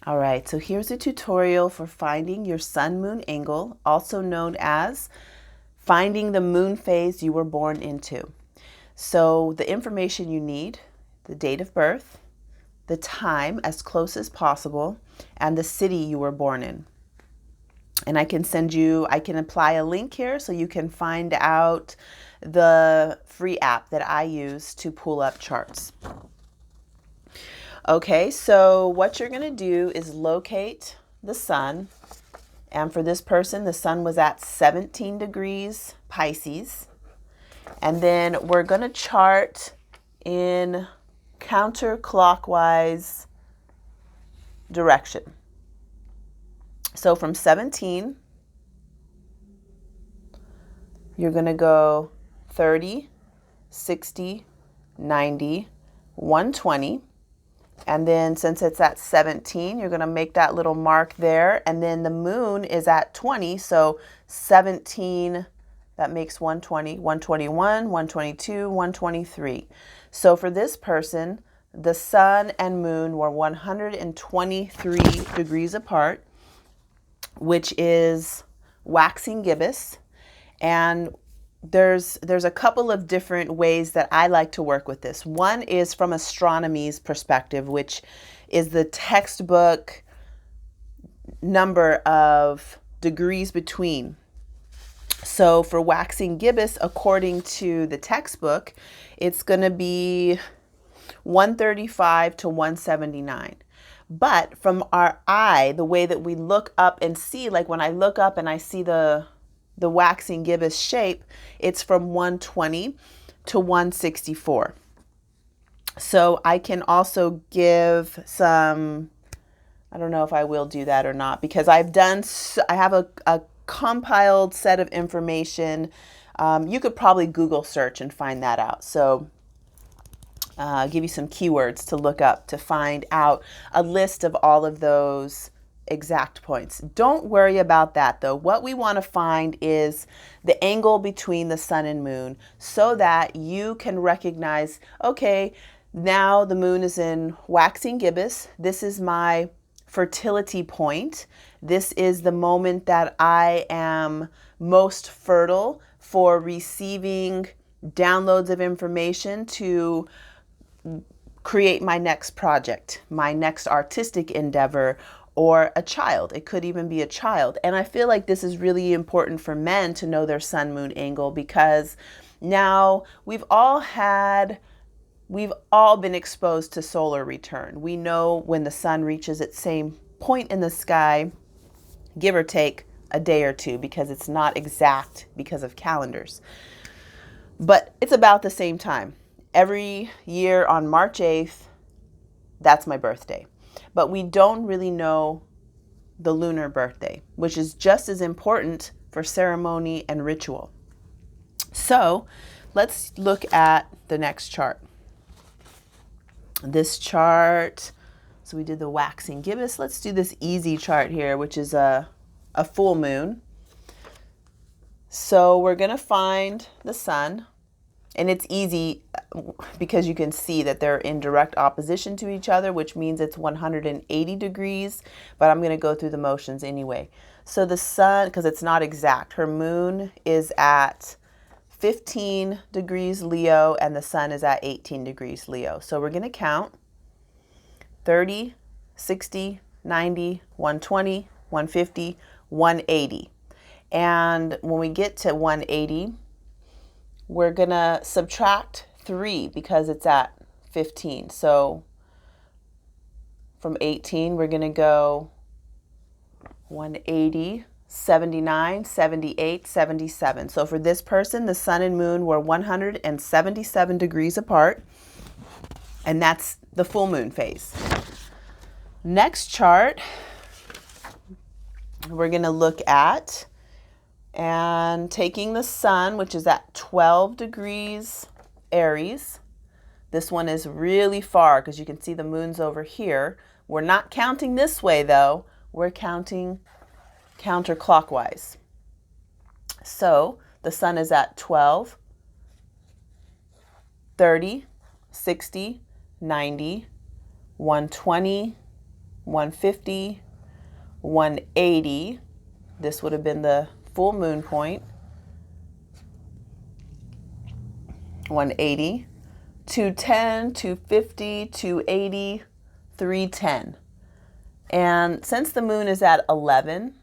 All right, so here's a tutorial for finding your sun-moon angle, also known as finding the moon phase you were born into. So the information you need, the date of birth, the time as close as possible, and the city you were born in. And I can apply a link here so you can find out the free app that I use to pull up charts. Okay, so what you're going to do is locate the sun. And for this person, the sun was at 17 degrees Pisces. And then we're going to chart in counterclockwise direction. So from 17, you're going to go 30, 60, 90, 120. And then since it's at 17, you're going to make that little mark there. And then the moon is at 20. So 17, that makes 120, 121, 122, 123. So for this person, the sun and moon were 123 degrees apart, which is waxing gibbous. And there's a couple of different ways that I like to work with this. One is from astronomy's perspective, which is the textbook number of degrees between. So for waxing gibbous, according to the textbook, it's going to be 135 to 179. But from our eye, the way that we look up and see, like when I look up and I see the waxing gibbous shape, it's from 120 to 164. So I can also give some, I don't know if I will do that or not, because I have a compiled set of information. You could probably Google search and find that out. So I'll give you some keywords to look up to find out a list of all of those exact points. Don't worry about that though. What we want to find is the angle between the sun and moon so that you can recognize, okay, now the moon is in waxing gibbous. This is my fertility point. This is the moment that I am most fertile for receiving downloads of information to create my next project, my next artistic endeavor, or a child. It could even be a child. And I feel like this is really important for men to know their sun moon angle, because now we've all been exposed to solar return. We know when the sun reaches its same point in the sky, give or take a day or two, because it's not exact because of calendars. But it's about the same time. Every year on March 8th, that's my birthday. But we don't really know the lunar birthday, which is just as important for ceremony and ritual. So let's look at the next chart. This chart, so we did the waxing gibbous. Let's do this easy chart here, which is a full moon. So we're going to find the sun. And it's easy because you can see that they're in direct opposition to each other, which means it's 180 degrees, but I'm going to go through the motions anyway. So the sun, because it's not exact, her moon is at 15 degrees Leo and the sun is at 18 degrees Leo. So we're going to count 30, 60, 90, 120, 150, 180. And when we get to 180, we're going to subtract 3 because it's at 15. So from 18, we're going to go 180, 79, 78, 77. So for this person, the sun and moon were 177 degrees apart, and that's the full moon phase. Next chart, we're going to look at and taking the sun, which is at 12 degrees Aries. This one is really far because you can see the moon's over here. We're not counting this way though. We're counting counterclockwise. So the sun is at 12, 30, 60, 90, 120, 150, 180. This would have been the full moon point. 180, 210, 250, 280, 310. And since the moon is at 11,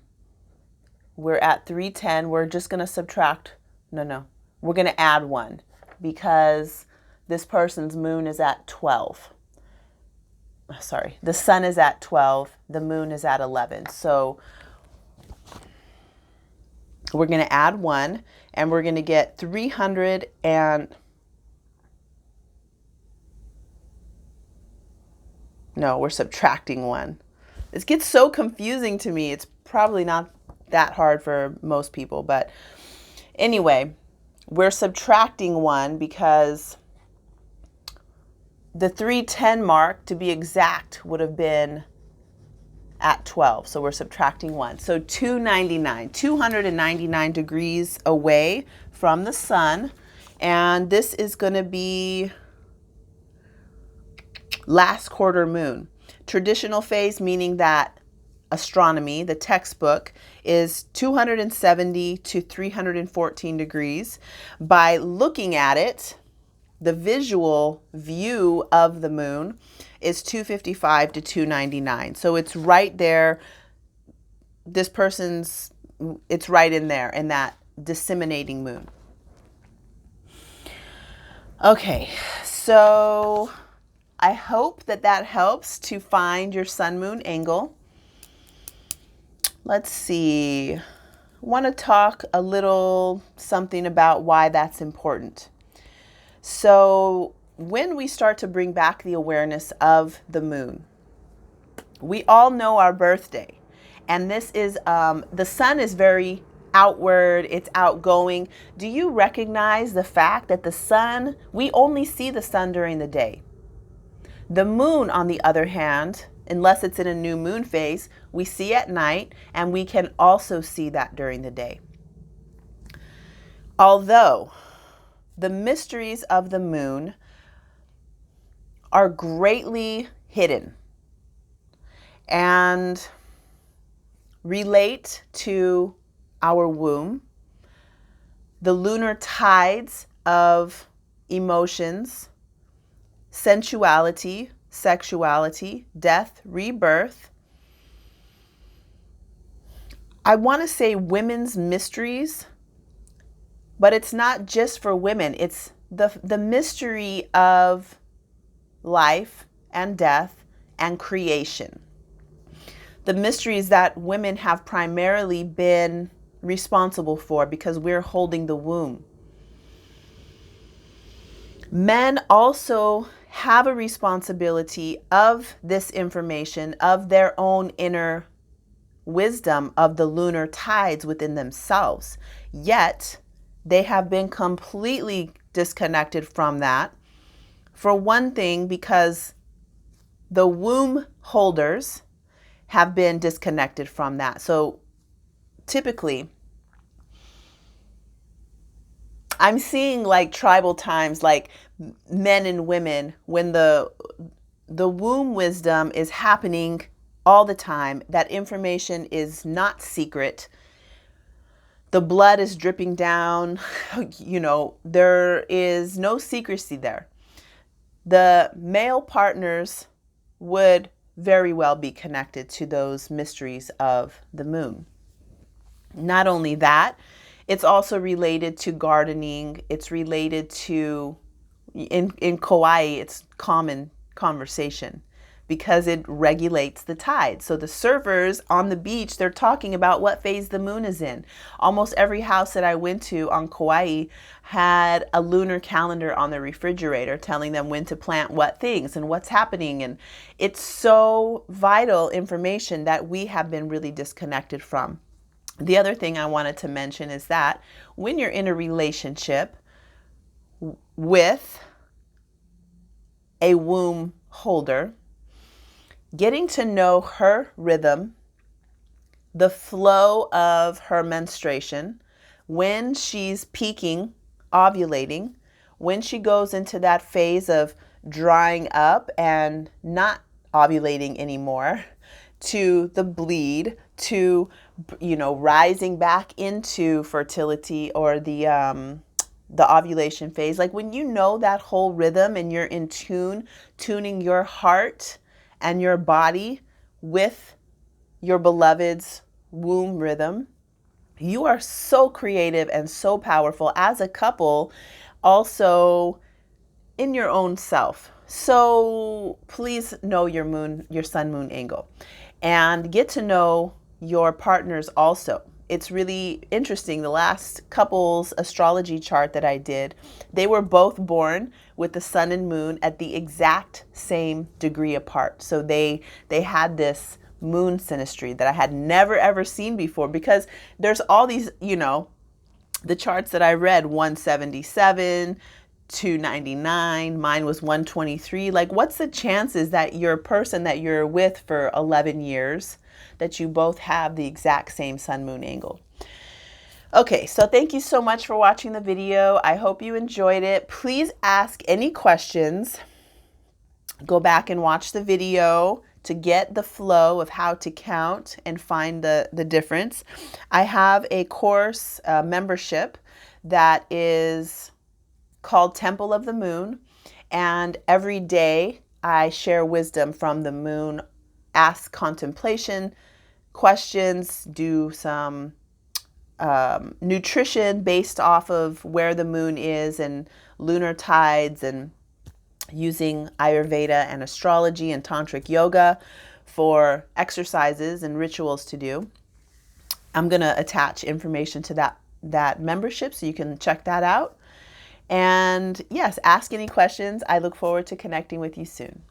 we're at 310. We're just going to subtract. No. We're going to add 1 because this person's moon is at 12. Sorry, the sun is at 12. The moon is at 11. So we're going to add 1 and we're going to get 300 and no, we're subtracting 1. It gets so confusing to me. It's probably not that hard for most people, but anyway, we're subtracting 1 because the 310 mark, to be exact, would have been at 12. So we're subtracting 1. So 299 degrees away from the sun. And this is going to be last quarter moon. Traditional phase, meaning that astronomy, the textbook, is 270 to 314 degrees. By looking at it, the visual view of the moon is 255 to 299. So it's right there. This person's, it's right in there in that disseminating moon. Okay, so I hope that that helps to find your sun-moon angle. Let's see. I want to talk a little something about why that's important. So when we start to bring back the awareness of the moon, we all know our birthday. And this is, the sun is very outward, it's outgoing. Do you recognize the fact that the sun, we only see the sun during the day? The moon, on the other hand, unless it's in a new moon phase, we see at night, and we can also see that during the day. Although the mysteries of the moon are greatly hidden and relate to our womb, the lunar tides of emotions, sensuality, sexuality, death, rebirth. I want to say women's mysteries, but it's not just for women. It's the mystery of life and death and creation. The mysteries that women have primarily been responsible for because we're holding the womb. Men also have a responsibility of this information, of their own inner wisdom of the lunar tides within themselves. Yet, they have been completely disconnected from that. For one thing, because the womb holders have been disconnected from that. So typically, I'm seeing like tribal times, like men and women, when the womb wisdom is happening all the time, that information is not secret. The blood is dripping down, there is no secrecy there. The male partners would very well be connected to those mysteries of the moon. Not only that, it's also related to gardening. It's related to, in Kauai, it's common conversation because it regulates the tide. So the surfers on the beach, they're talking about what phase the moon is in. Almost every house that I went to on Kauai had a lunar calendar on the refrigerator telling them when to plant what things and what's happening. And it's so vital information that we have been really disconnected from. The other thing I wanted to mention is that when you're in a relationship with a womb holder, getting to know her rhythm, the flow of her menstruation, when she's peaking, ovulating, when she goes into that phase of drying up and not ovulating anymore, to the bleed to, you know, rising back into fertility or the ovulation phase. Like when you know that whole rhythm and you're in tune, tuning your heart and your body with your beloved's womb rhythm, you are so creative and so powerful as a couple, also in your own self. So please know your moon, your sun moon angle, and get to know your partners also. It's really interesting. The last couple's astrology chart that I did, they were both born with the sun and moon at the exact same degree apart. So they had this moon synastry that I had never ever seen before, because there's all these, you know, the charts that I read, 177, 299, mine was 123. Like, what's the chances that your person that you're with for 11 years, that you both have the exact same sun moon angle? Okay, so thank you so much for watching the video. I hope you enjoyed it. Please ask any questions. Go back and watch the video to get the flow of how to count and find the difference. I have a course membership that is called Temple of the Moon, and every day I share wisdom from the moon, ask contemplation questions, do some nutrition based off of where the moon is and lunar tides, and using Ayurveda and astrology and tantric yoga for exercises and rituals to do. I'm going to attach information to that membership so you can check that out. And yes, ask any questions. I look forward to connecting with you soon.